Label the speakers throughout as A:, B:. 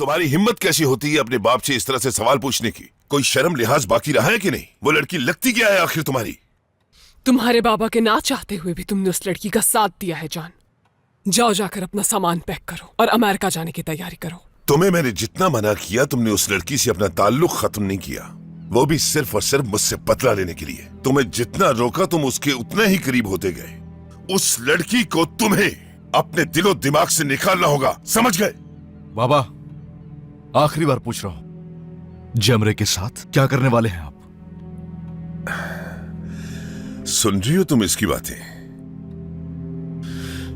A: तुम्हारी हिम्मत कैसी होती है अपने बाप से इस तरह से सवाल पूछने की? कोई शर्म लिहाज बाकी रहा है कि नहीं? वो लड़की लगती क्या है आखिर तुम्हारी?
B: तुम्हारे बाबा के ना चाहते हुए भी तुमने उस लड़की का साथ दिया है जॉन। जाओ जाकर अपना सामान पैक करो और अमेरिका जाने की तैयारी करो।
A: तुम्हें मैंने जितना मना किया तुमने उस लड़की से अपना ताल्लुक खत्म नहीं किया, वो भी सिर्फ और सिर्फ मुझसे बदला लेने के लिए। तुम्हें जितना रोका तुम उसके उतने ही करीब होते गए। उस लड़की को तुम्हें अपने दिलो दिमाग से निकालना होगा, समझ गए?
C: बाबा, आखिरी बार पूछ रहा हूं, जमरे के साथ क्या करने वाले हैं आप?
A: सुन रही हो तुम इसकी बातें?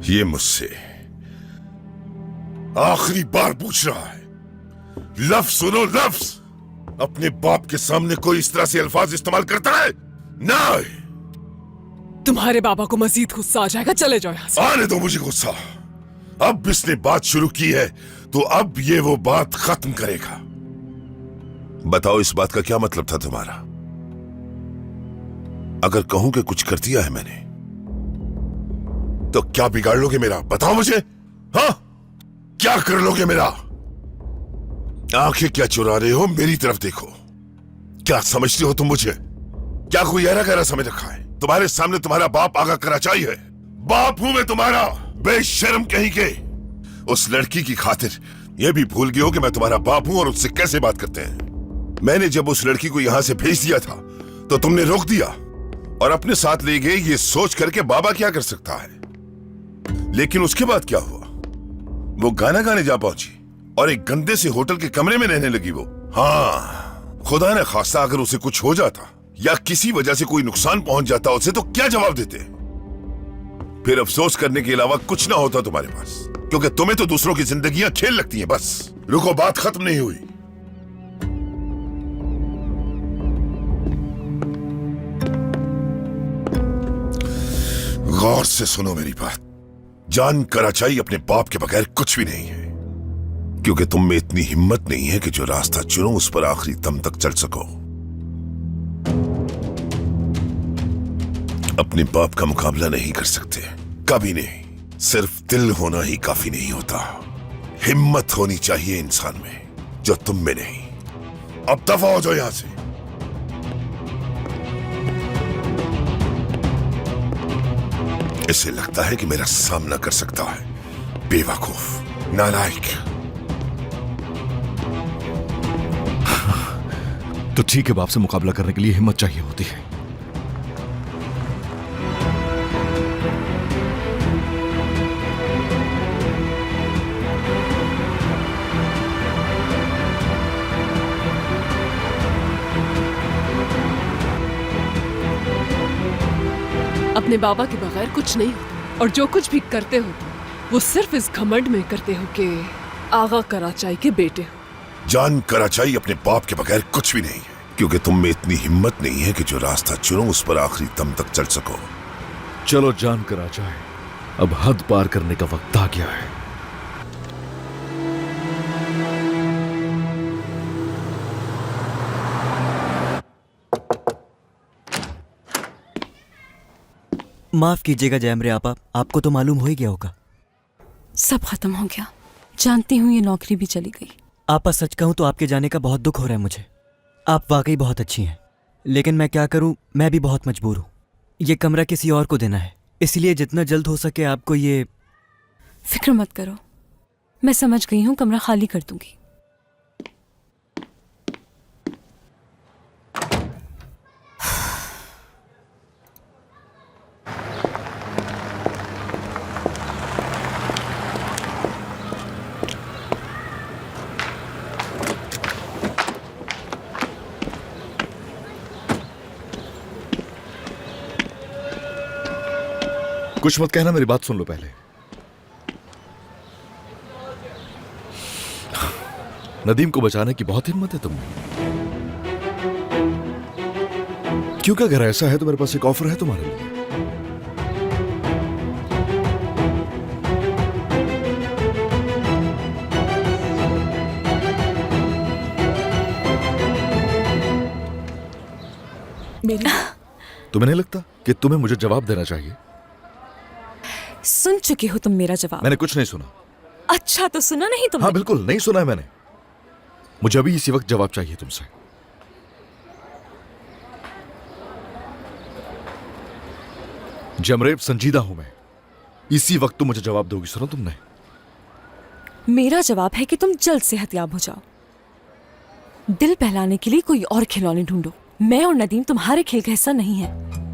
A: ये मुझसे आखिरी बार पूछ रहा है। लफ्ज सुनो, लफ्ज। अपने बाप के सामने कोई इस तरह से अल्फाज इस्तेमाल करता है? नहीं।
B: तुम्हारे बाबा को मजीद गुस्सा आ जाएगा, चले जाओ यहाँ से।
A: आने दो मुझे गुस्सा। अब इसने बात शुरू की है तो अब ये वो बात खत्म करेगा। बताओ इस बात का क्या मतलब था तुम्हारा? अगर कहूं कि कुछ कर दिया है मैंने तो क्या बिगाड़ लोगे मेरा? बताओ मुझे। हाँ, क्या कर लोगे मेरा? आंखें क्या चुरा रहे हो? मेरी तरफ देखो। क्या समझते हो तुम मुझे? क्या कोई ऐरा गहरा समझ रखा है? तुम्हारे सामने तुम्हारा बाप आगा कराचाई है। बाप हूं मैं तुम्हारा, बेशर्म कहीं के। उस लड़की की खातिर यह भी भूल गए हो कि मैं तुम्हारा बाप हूं और उससे कैसे बात करते हैं। मैंने जब उस लड़की को यहां से भेज दिया था तो तुमने रोक दिया और अपने साथ ले गए ये सोच करके बाबा क्या कर सकता है। लेकिन उसके बाद क्या हुआ? वो गाना गाने जा पहुंची और एक गंदे से होटल के कमरे में रहने लगी वो। हाँ, खुदा ने खास्ता अगर उसे कुछ हो जाता या किसी वजह से कोई नुकसान पहुंच जाता उसे तो क्या जवाब देते? फिर अफसोस करने के अलावा कुछ ना होता तुम्हारे पास, क्योंकि तुम्हें तो दूसरों की जिंदगियां खेल लगती हैं। बस रुको, बात खत्म नहीं हुई। गौर से सुनो मेरी बात। जान कराचाई अपने बाप के बगैर कुछ भी नहीं है, क्योंकि तुम में इतनी हिम्मत नहीं है कि जो रास्ता चुनो उस पर आखिरी दम तक चल सको। अपने बाप का मुकाबला नहीं कर सकते, कभी नहीं। सिर्फ दिल होना ही काफी नहीं होता, हिम्मत होनी चाहिए इंसान में, जो तुम में नहीं। अब दफा हो जाओ यहां से। इसे लगता है कि मेरा सामना कर सकता है। बेवकूफ, नालायक।
C: तो ठीक है, बाप से मुकाबला करने के लिए हिम्मत चाहिए होती है।
B: अपने बाबा के बगैर कुछ नहीं होता, और जो कुछ भी करते हो वो सिर्फ इस घमंड में करते हो कि आगा कराचाई के बेटे हो।
A: जान कराचाई अपने बाप के बगैर कुछ भी नहीं है, क्योंकि तुम में इतनी हिम्मत नहीं है कि जो रास्ता चुनो उस पर आखिरी दम तक चल सको।
C: चलो जान करा जाए, अब हद पार करने का वक्त आ गया है।
D: माफ कीजिएगा जयमरे आपा, आपको तो मालूम हो ही गया होगा।
E: सब खत्म हो गया, जानती हूँ ये नौकरी भी चली गई।
D: आपा सच कहूँ तो आपके जाने का बहुत दुख हो रहा है मुझे। आप वाकई बहुत अच्छी हैं, लेकिन मैं क्या करूँ, मैं भी बहुत मजबूर हूँ। ये कमरा किसी और को देना है, इसलिए जितना जल्द हो सके आपको ये।
E: फिक्र मत करो, मैं समझ गई हूँ, कमरा खाली कर दूंगी।
C: कुछ मत कहना, मेरी बात सुन लो पहले। नदीम को बचाने की बहुत हिम्मत है तुमने। क्योंकि अगर ऐसा है तो मेरे पास एक ऑफर है तुम्हारे लिए। तुम्हें नहीं लगता कि तुम्हें मुझे जवाब देना चाहिए?
E: सुन चुकी हो तुम मेरा जवाब।
C: मैंने कुछ नहीं सुना।
E: अच्छा तो सुना नहीं तुमने?
C: हाँ बिल्कुल नहीं सुना है मैंने। मुझे अभी इसी वक्त जवाब चाहिए तुमसे। जमरे, संजीदा हूं मैं। इसी वक्त तुम मुझे जवाब दोगी। सुनो तुमने?
E: मेरा जवाब है कि तुम जल्द सेहतयाब हो जाओ। दिल बहलाने के लिए कोई और खिलौने ढूंढो। मैं और नदीम तुम्हारे खेल का हिस्सा नहीं है।